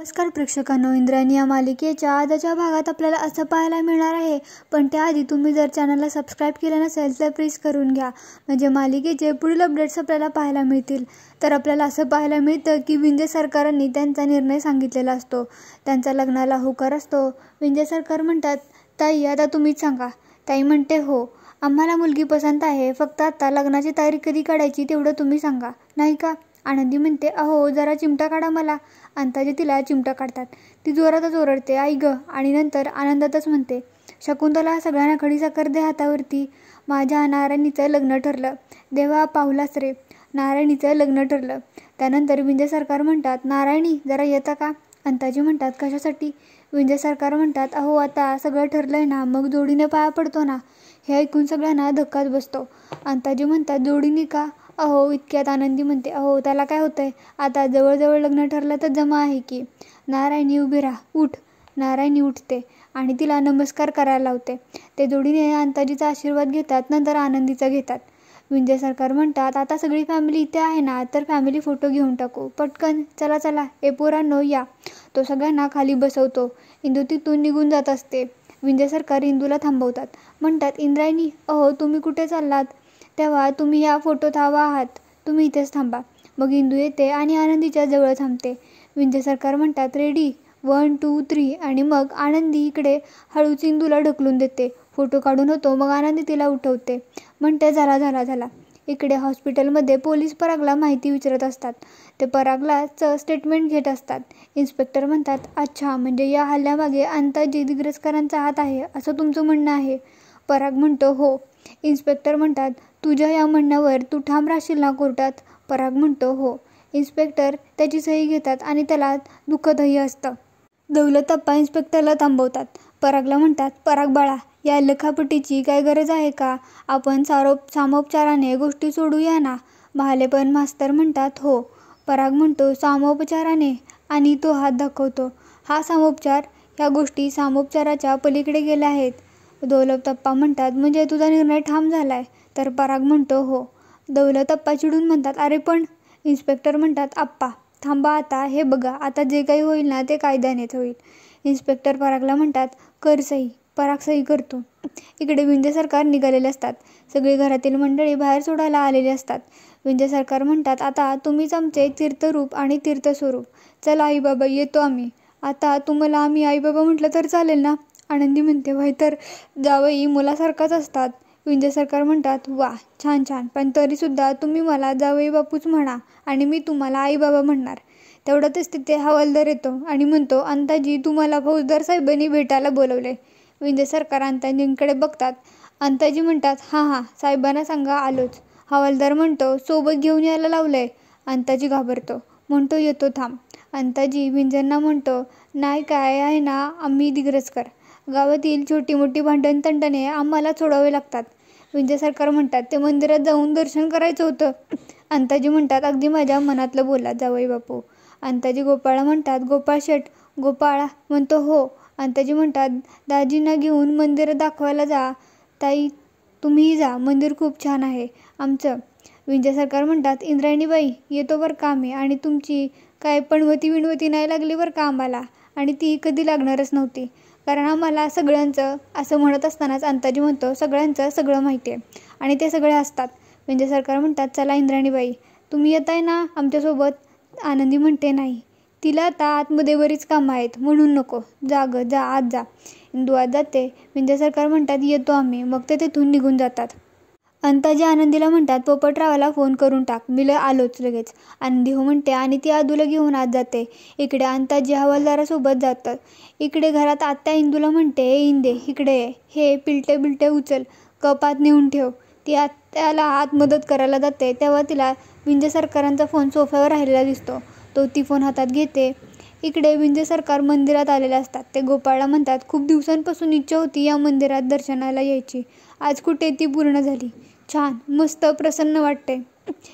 नमस्कार प्रेक्षकांनो, इंद्रायणी या मालिकेच्या आजच्या भागात आपल्याला असं पाहायला मिळणार आहे. पण त्याआधी तुम्ही जर चॅनलला सबस्क्राईब केलं नसेल तर प्लीज करून घ्या, म्हणजे मालिकेचे पुढील अपडेट्स आपल्याला पाहायला मिळतील. तर आपल्याला असं पाहायला मिळतं की विंध्य सरकारांनी त्यांचा निर्णय सांगितलेला असतो. त्यांचा लग्नाला होकार असतो. विंध्य सरकार म्हणतात, ताई आता तुम्हीच सांगा. ताई म्हणते, हो आम्हाला मुलगी पसंत आहे, फक्त आता लग्नाची तारीख कधी काढायची तेवढं तुम्ही सांगा, नाही का? आनंदी म्हणते, अहो जरा चिमटा काढा मला. अंताजी तिला चिमटा काढतात. ती जोरातच ओरडते, आई ग, आणि नंतर आनंदातच म्हणते, शकुंतला सगळ्यांना खडीसाखर दे हातावरती. माझ्या नारायणीचं लग्न ठरलं. देवा पाहुलास रे, नारायणीचं लग्न ठरलं. त्यानंतर विंध्य सरकार म्हणतात, नारायणी जरा येता का? अंताजी म्हणतात, कशासाठी? विंध्य सरकार म्हणतात, अहो आता सगळं ठरलंय ना, मग जोडीने पाया पडतो ना. हे ऐकून सगळ्यांना धक्काच बसतो. अंताजी म्हणतात, जोडीने का? अहो इतक्यात आनंदी म्हणते, अहो त्याला काय होतंय, आता जवळजवळ लग्न ठरलं तर जमा आहे की. नारायणी उभी राहा, उठ. नारायणी उठते आणि तिला नमस्कार करायला लावते. ते जोडीने अंताजीचा आशीर्वाद घेतात, नंतर आनंदीचा घेतात. विंध्य सरकार म्हणतात, आता सगळी फॅमिली इथे आहे ना, तर फॅमिली फोटो घेऊन टाकू पटकन, चला चला ए पोरांनो या. तो सगळ्यांना खाली बसवतो. इंदू तिथून निघून जात असते. विंध्य सरकार इंदूला थांबवतात. म्हणतात, इंद्रायणी अहो तुम्ही कुठे चाललात? तेव्हा तुम्ही या फोटोत हवा आहात, तुम्ही इथेच थांबा. मग इंदू येते आणि आनंदीच्या जवळ थांबते. विंध्य सरकार म्हणतात, रेडी 1 2 3, आणि मग आनंदी इकडे हळूच इंदूला ढकलून देते. फोटो काढून होतो. मग आनंदी तिला उठवते. म्हणते, झाला. इकडे हॉस्पिटलमध्ये पोलीस परागला माहिती विचारत असतात. ते परागलाचं स्टेटमेंट घेत असतात. इन्स्पेक्टर म्हणतात, अच्छा म्हणजे या हल्ल्यामागे अंताजी दिग्रसकरांचा हात आहे असं तुमचं म्हणणं आहे? पराग म्हणतो, हो. इन्स्पेक्टर म्हणतात, तुझ्या या म्हणण्यावर तू ठाम राहशील ना कोर्टात? पराग म्हणतो, हो. इन्स्पेक्टर त्याची सही घेतात आणि त्याला दुःखदही असतं. दौलतप्पा इन्स्पेक्टरला थांबवतात. परागला म्हणतात, पराग बाळा, या लखापटीची काय गरज आहे का? आपण सामोपचाराने गोष्टी सोडूया ना. महालेपण मास्तर म्हणतात, हो. पराग म्हणतो, सामोपचाराने, आणि तो हात दाखवतो. हा सामोपचार, ह्या गोष्टी सामोपचाराच्या पलीकडे गेल्या आहेत. दौलतप्पा म्हणतात, म्हणजे तुझा निर्णय ठाम झालाय? तर पराग म्हणतो, हो. दौलतप्पा चिडून म्हणतात, अरे पण. इन्स्पेक्टर म्हणतात, आप्पा थांबा आता, हे बघा आता जे काही होईल ना ते कायद्यानेच होईल. इन्स्पेक्टर परागला म्हणतात, कर सही. पराग सही करतो. इकडे विंध्य सरकार निघालेले असतात. सगळी घरातील मंडळी बाहेर सोडायला आलेली असतात. विंध्य सरकार म्हणतात, आता तुम्हीच आमचे तीर्थरूप आणि तीर्थस्वरूप. चला आई बाबा येतो आम्ही. आता तुम्हाला आम्ही आई बाबा म्हटलं तर चालेल ना? आनंदी म्हणते, व्हय तर जावई मुलासारखाच असतात. विंध्य सरकार म्हणतात, वा छान, पण तरीसुद्धा तुम्ही मला जावई बापूच म्हणा आणि मी तुम्हाला आई बाबा म्हणणार. तेवढ्यातच तिथे हवालदार येतो आणि म्हणतो, अंताजी तुम्हाला फौजदार साहेबांनी भेटायला बोलवले. विंध्य सरकार अंताजींकडे बघतात. अंताजी म्हणतात, हां साहेबांना सांगा आलोच. हवालदार म्हणतो, सोबत घेऊन यायला लावलंय. अंताजी घाबरतो. म्हणतो, येतो थांब. अंताजी विंध्यांना म्हणतो, नाही काय आहे ना, आम्ही दिग्रसकर. गावातील छोटी मोठी भांडण तंटणे आम्हाला सोडावे लागतात. विंध्य सरकार म्हणतात, ते मंदिरात जाऊन दर्शन करायचं होतं. अंताजी म्हणतात, अगदी माझ्या मनातलं बोला जावई बापू. अंताजी गोपाळा म्हणतात, गोपाळ शेठ. गोपाळा म्हणतो, हो. अंताजी म्हणतात, दाजींना घेऊन मंदिर दाखवायला जा. ताई तुम्हीही जा, मंदिर खूप छान आहे आमचं. विंध्य सरकार म्हणतात, इंद्रायणीबाई येतो बरं का आम्ही, आणि तुमची काय पणवती विणवती नाही लागली बरं का आम्हाला, आणि ती कधी लागणारच नव्हती, कारण आम्हाला सगळ्यांचं, असं म्हणत असतानाच अंताजी म्हणतो, सगळ्यांचं सगळं माहिती आहे आणि ते सगळे असतात. विंध्य सरकार म्हणतात, चला इंद्रायणीबाई तुम्ही येताय ना आमच्यासोबत? आनंदी म्हणते, नाही, तिला आता आतमध्ये बरीच कामं आहेत म्हणून नको. जा ग जा, आत जा. इंदू आत जाते. विंध्य सरकार म्हणतात, येतो आम्ही. मग ते तिथून निघून जातात. अंताजी आनंदीला म्हणतात, पोपटरावाला फोन करून टाक, मी आलोच लगेच. आनंदी हो म्हणते आणि ती आदूला घेऊन आत जाते. इकडे अंताजी हवालदारासोबत जातात. इकडे घरात आत्या इंदूला म्हणते, इंदे इकडे ये, हे पिलटे बिलटे उचल, कप आत नेऊन ठेव. ती आत्याला आत मदत करायला जाते. तेव्हा तिला विंध्य सरकारांचा फोन सोफ्यावर राहिलेला दिसतो. ती फोन हातात घेते. इकडे विंध्य सरकार मंदिरात आलेले असतात. ते गोपाळला म्हणतात, खूप दिवसांपासून इच्छा होती या मंदिरात दर्शनाला यायची, आज कुठे ती पूर्ण झाली. छान, मस्त, प्रसन्न वाटते.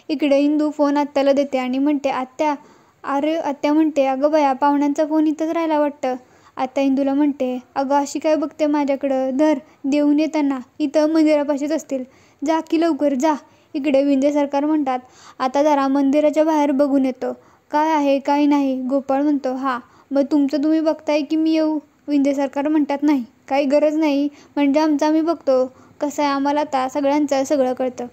इकडे इंदू फोन आत्याला देते आणि म्हणते, आत्या. अरे आत्या म्हणते, अगं बया पाहुण्यांचा फोन इथंच राहिला वाटतं. आत्या इंदूला म्हणते, अगं अशी काय बघते माझ्याकडं, धर, देऊन येताना इथं मंदिरापाशीच असतील, जा की लवकर जा. इकडे विंध्य सरकार म्हणतात, आता जरा मंदिराच्या बाहेर बघून येतो, काय आहे काय नाही. गोपाळ म्हणतो, हा मग तुमचं तुम्ही बघताय की मी येऊ? विंध्य सरकार म्हणतात नाही, काही गरज नाही, म्हणजे आमचं आम्ही बघतो. कसं आहे, आम्हाला आता सगळ्यांचं सगळं कळतं.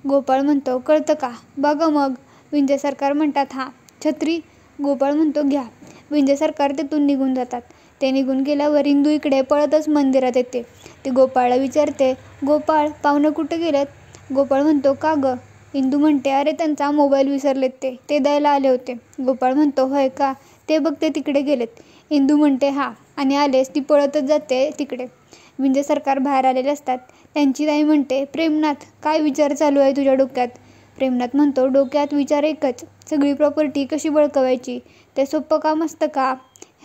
गोपाळ म्हणतो कळतं का? बघा मग. विंध्य सरकार म्हणतात हां. छत्री? गोपाळ म्हणतो घ्या. विंध्य सरकार तिथून निघून जातात. ते निघून गेल्यावर इंदू इकडे पळतच मंदिरात येते. ती गोपाळला विचारते, गोपाळ पाहुणं कुठं गेलेत? गोपाळ म्हणतो का गं? इंदू म्हणते अरे त्यांचा मोबाईल विसरलेत, ते द्यायला आले होते. गोपाळ म्हणतो होय का? ते बघ ते तिकडे गेलेत. इंदू म्हणते हां, आणि आलेच. ती पळतच जाते तिकडे. विंध्य सरकार बाहेर आलेले असतात. त्यांची ताई म्हणते प्रेमनाथ, काय विचार चालू आहे तुझ्या डोक्यात? प्रेमनाथ म्हणतो डोक्यात विचार एकच, सगळी प्रॉपर्टी कशी बळकवायची. ते सोपं काम असतं का?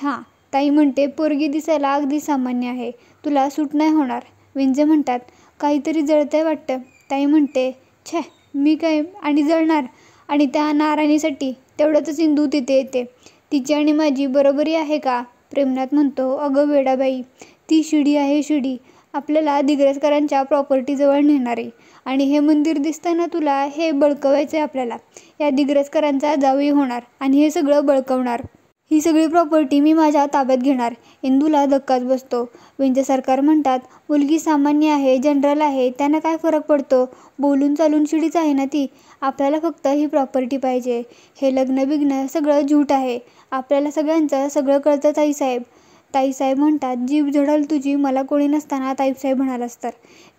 हां. ताई म्हणते पोरगी दिसायला अगदी सामान्य आहे, तुला सूट नाही होणार. विंध्य म्हणतात काहीतरी जळतंय वाटतं. ताई म्हणते छे, मी काय आणि जळणार? आणि त्या नारायणीसाठी? तेवढ्यातच इंदू तिथे येते. तिची आणि माझी बरोबरी आहे का? प्रेमनाथ म्हणतो अगं वेडाबाई, ती शिडी आहे शिडी, आपल्याला दिग्रसकरांच्या प्रॉपर्टीजवळ नेणारी. आणि हे मंदिर दिसतं ना तुला, हे बळकवायचं आहे आपल्याला. या दिग्रसकरांचा जावई होणार आणि हे सगळं बळकवणार. ही सगळी प्रॉपर्टी मी माझ्या ताब्यात घेणार. इंदूला धक्काच बसतो. विंध्य सरकार म्हणतात मुलगी सामान्य आहे, जनरल आहे, त्यांना काय फरक पडतो? बोलून चालून शिडीच आहे ना ती. आपल्याला फक्त ही प्रॉपर्टी पाहिजे. हे लग्न बिग्न सगळं झूट आहे. आपल्याला सगळ्यांचं सगळं कळतं ताईसाहेब. ताईसाहेब म्हणतात जीभ झडल तुझी, मला कोणी नसताना ताईसाहेब म्हणालास तर.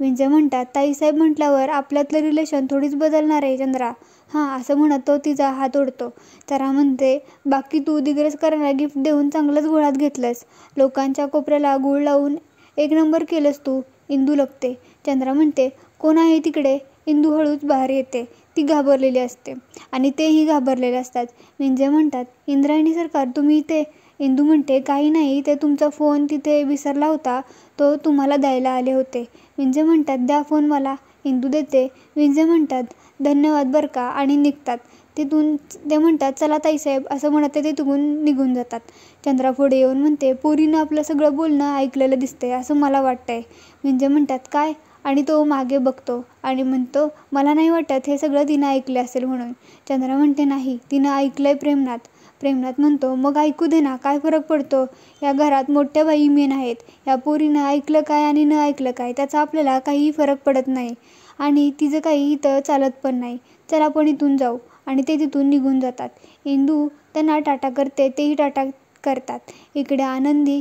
विंध्य म्हणतात ताईसाहेब म्हटल्यावर आपल्यातलं रिलेशन थोडीच बदलणार आहे चंद्रा. हां, असं म्हणत तो तिचा हात ओढतो. चंद्रा म्हणते बाकी तू दिग्रसकरांना गिफ्ट देऊन चांगलंच घोळात घेतलंस. लोकांच्या कोपऱ्याला गूळ लावून एक नंबर केलंस तू. इंदू लपते. चंद्रा म्हणते कोण आहे तिकडे? इंदू हळूच बाहेर येते. ती घाबरलेली असते आणि तेही घाबरलेले असतात. विंध्य म्हणतात इंद्रायणी सरकार तुम्ही इथे? इंदू म्हणते काही नाही, ते तुमचा फोन तिथे विसरला होता, तो तुम्हाला द्यायला आले होते. विंध्य म्हणतात द्या फोन मला. इंदू देते. विंध्य म्हणतात धन्यवाद बरं का, आणि निघतात. तिथून ते म्हणतात चला ताईसाहेब, असं म्हणत ते तिथून निघून जातात. चंद्रा पुढे येऊन म्हणते पोरीनं आपलं सगळं बोलणं ऐकलेलं दिसतंय असं मला वाटतंय. विंध्य म्हणतात काय? आणि तो मागे बघतो आणि म्हणतो मला नाही वाटत हे सगळं तिनं ऐकलं असेल म्हणून. चंद्रा म्हणते नाही, तिनं ऐकलंय प्रेमनाथ. प्रेमनाथ म्हणतो मग ऐकू दे ना, काय फरक पडतो? या घरात मोठ्या बाई मेन आहेत. या पोरीनं ऐकलं काय आणि न ऐकलं काय त्याचा आपल्याला काहीही फरक पडत नाही, आणि तिचं काही इथं चालत पण नाही. चला आपण इथून जाऊ. आणि ते तिथून निघून जातात. इंदू त्यांना टाटा करते, तेही टाटा करतात. इकडे आनंदी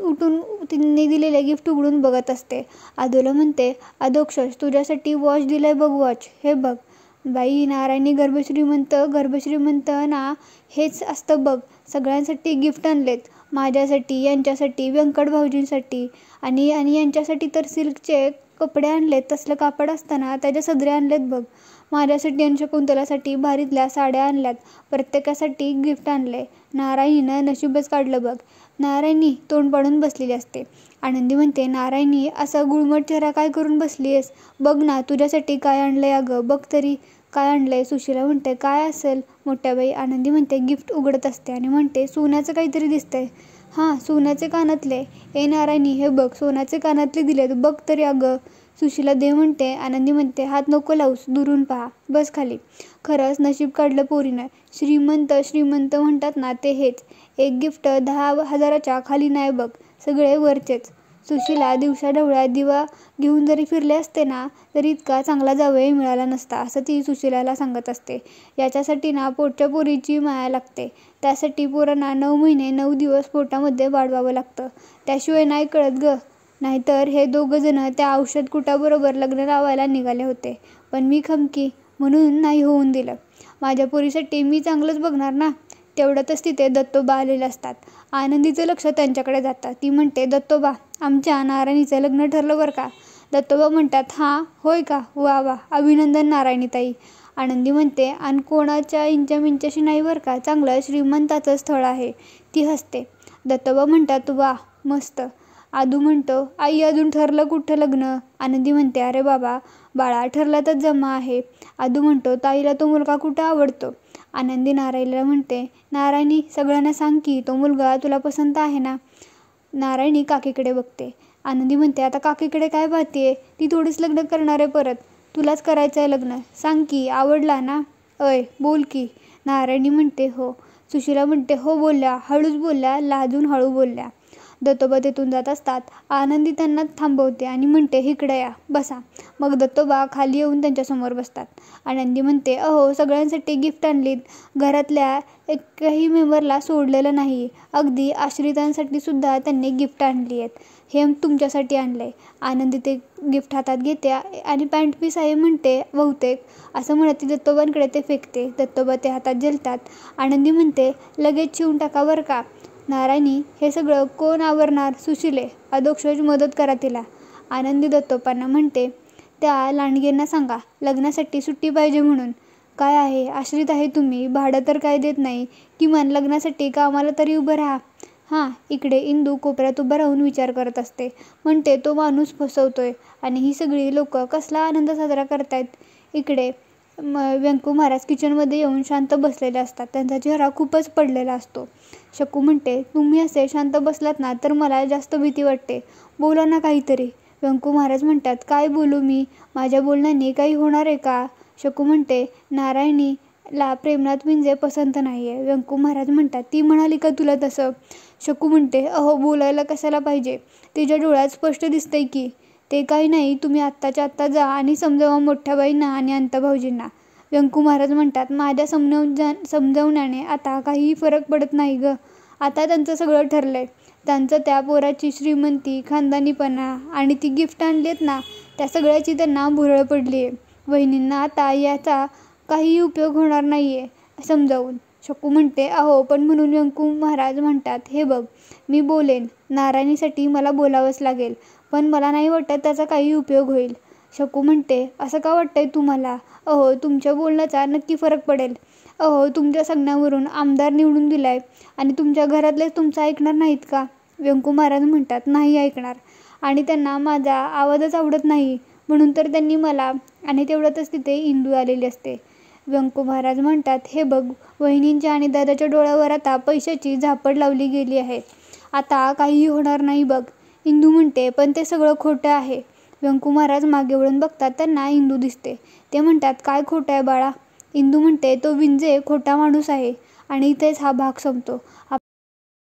उठून तिने दिलेले गिफ्ट उघडून बघत असते. आदूला म्हणते अधोक्षज तुझ्यासाठी वॉच दिलंय बघ, वॉच हे बघ. बाई नारायणी गर्भश्रीमंत ना, हेच असतं बघ. सगळ्यांसाठी गिफ्ट आणलेत, माझ्यासाठी, यांच्यासाठी, व्यंकट भाऊजींसाठी, आणि यांच्यासाठी तर सिल्कचे कपडे आणलेत. तसलं कापड असताना त्याच्या सदरे आणलेत बघ. माझ्यासाठी आणि शकुंतलासाठी भारीतल्या साड्या आणल्यात. प्रत्येकासाठी गिफ्ट आणले. नारायणीनं नशीबच काढलं बघ. नारायणी तोंड पाडून बसलेली असते. आनंदी म्हणते नारायणी असा गुळमट चेहरा काय करून बसली आहेस? बघ ना तुझ्यासाठी काय आणलंय अगं, बघ तरी काय आणलंय. सुशीला म्हणते काय असेल मोठ्याबाई? आनंदी म्हणते गिफ्ट उघडत असते आणि म्हणते सोन्याचं काहीतरी दिसतंय. हां, सोन्याचे कानातले. ए नारायणी हे बघ, सोन्याचे कानातले दिलेत, बघ तरी अगं. सुशीला दे म्हणते. आनंदी म्हणते हात नको लावूस, दुरून पहा, बस खाली. खरंच नशीब काढलं पोरीनं. श्रीमंत म्हणतात ना ते हेच. एक गिफ्ट 10,000च्या खाली नाही बघ, सगळे वरचेच. सुशीला दिवसाढवळ्या दिवा घेऊन जरी फिरले असते ना, तरी इतका चांगला जावई मिळाला नसता, असं ती सुशीलाला सांगत असते. याच्यासाठी ना पोटच्या पोरीची माया लागते. त्यासाठी पोरांना 9 महिने 9 दिवस पोटामध्ये वाढवावं लागतं. त्याशिवाय नाही कळत गं. नाहीतर हे दोघं जण त्या औषध कुटाबरोबर लग्न लावायला निघाले होते, पण मी खमकी म्हणून नाही होऊन दिलं. माझ्या पोरीसाठी मी चांगलंच बघणार ना. तेवढ्यातच तिथे दत्तोबा आलेले असतात. आनंदीचं लक्ष त्यांच्याकडे जातं. ती म्हणते दत्तोबा, आमच्या नारायणीचं लग्न ठरलं बरं का. दत्तोबा म्हणतात हां, होय का, वा वा, अभिनंदन नारायणीताई. आनंदी म्हणते आणि कोणाच्या इंच्यामिंच्याशी नाही बरं का, चांगलं श्रीमंताचं स्थळ आहे. ती हसते. दत्तोबा म्हणतात वा मस्त. आदू म्हणतो आई अजून ठरलं कुठं लग्न? आनंदी म्हणते अरे बाबा बाळा, ठरलं तर जमा आहे. आदू म्हणतो ताईला तो मुलगा कुठं आवडतो? आनंदी नारायणीला म्हणते नारायणी सगळ्यांना सांग की तो मुलगा तुला पसंत आहे ना. नारायणी काकीकडे बघते. आनंदी म्हणते आता काकीकडे काय पाहतेय, ती थोडीच लग्न करणार आहे परत, तुलाच करायचं आहे लग्न, सांग की आवडला ना. अय बोल की. नारायणी म्हणते हो. सुशिला म्हणते, हो बोलल्या, हळूच बोलल्या, लाजून हळू बोलल्या. दत्तोबा तिथून जात असतात. आनंदी त्यांना थांबवते आणि म्हणते, इकडे या, बसा. मग दत्तोबा खाली येऊन त्यांच्यासमोर बसतात. आनंदी म्हणते, अहो, सगळ्यांसाठी गिफ्ट आणलीत. घरातल्या एकही मेंबरला सोडलेलं नाही. अगदी आश्रितांसाठी सुद्धा त्यांनी गिफ्ट आणली आहेत. हे तुमच्यासाठी आणलंय. आनंदी ते गिफ्ट हातात घेते आणि पॅन्ट पीस आहे म्हणते बहुतेक, असं म्हणत ती दत्तोबांकडे ते फेकते. दत्तोबा ते हातात झेलतात. आनंदी म्हणते, लगेच शिवून टाका बरं का. नारायणी, हे सगळं कोण आवरणार? सुशिले, अधोक्षज मदत करा तिला. आनंदी दत्तोबांना म्हणते, त्या लांडगेंना सांगा लग्नासाठी सुट्टी पाहिजे म्हणून. काय आहे, आश्रित आहे तुम्ही, भाडं तर काय देत नाही. किमान लग्नासाठी कामाला तरी उभं राहा. हां. इकडे इंदू कोपऱ्यात उभं राहून विचार करत असते. म्हणते, तो माणूस फसवतोय आणि ही सगळी लोक कसला आनंद साजरा करतायत. इकडे व्यंकू महाराज किचनमध्ये येऊन शांत बसलेले असतात. त्यांचा चेहरा खूपच पडलेला असतो. शकू म्हणते, तुम्ही असे शांत बसलात ना तर मला जास्त भीती वाटते. बोला ना काहीतरी. व्यंकू महाराज म्हणतात, काय बोलू मी? माझ्या बोलण्याने काही होणार आहे का? शकू म्हणते, नारायणीला प्रेमनाथ विंजे पसंत नाही आहे. व्यंकू महाराज म्हणतात, ती म्हणाली का तुला तसं? शकू म्हणते, अहो, बोलायला कशाला पाहिजे? तिच्या डोळ्यात स्पष्ट दिसतंय की. ते काही नाही, तुम्ही आत्ताच्या आत्ता जा आणि समजावा मोठ्या बाईंना आणि अंता भाऊजींना. व्यंकू महाराज म्हणतात, माझ्या समजावण्याने आता काहीही फरक पडत नाही ग. आता त्यांचं सगळं ठरलंय. त्यांचं त्या पोराची श्रीमंती, खानदानीपणा आणि ती गिफ्ट आणलीत ना, त्या सगळ्याची त्यांना भुरळ पडली आहे. वहिनींना आता याचा काहीही उपयोग होणार नाही आहे समजावून. शकू म्हणते, अहो, पण म्हणून व्यंकू महाराज म्हणतात, हे बघ, मी बोलेन. नारायणीसाठी मला बोलावंच लागेल, पण मला नाही वाटत त्याचा काही उपयोग होईल. शकू म्हणते, असं का वाटतंय तुम्हाला? अहो, तुमच्या बोलण्याचा नक्की फरक पडेल. अहो, तुमच्या सांगण्यावरून आमदार निवडून दिलाय आणि तुमच्या घरातलेच तुमचं ऐकणार नाहीत का? व्यंकू महाराज म्हणतात, नाही ऐकणार. आणि त्यांना माझा आवाजच आवडत नाही म्हणून तर त्यांनी मला. आणि तेवढ्यातच तिथे इंदू आलेली असते. व्यंकू महाराज म्हणतात, हे बघ, वहिनींच्या आणि दादाच्या डोळ्यावर आता पैशाची झापड लावली गेली आहे. आता काहीही होणार नाही बघ. इंदू म्हणते, पण ते सगळं खोटं आहे. व्यंकू महाराज मागे वळून बघतात. त्यांना इंदू दिसते. ते म्हणतात, काय खोटं आहे बाळा? इंदू म्हणते, तो विंजे खोटा माणूस आहे. आणि इथेच हा भाग संपतो.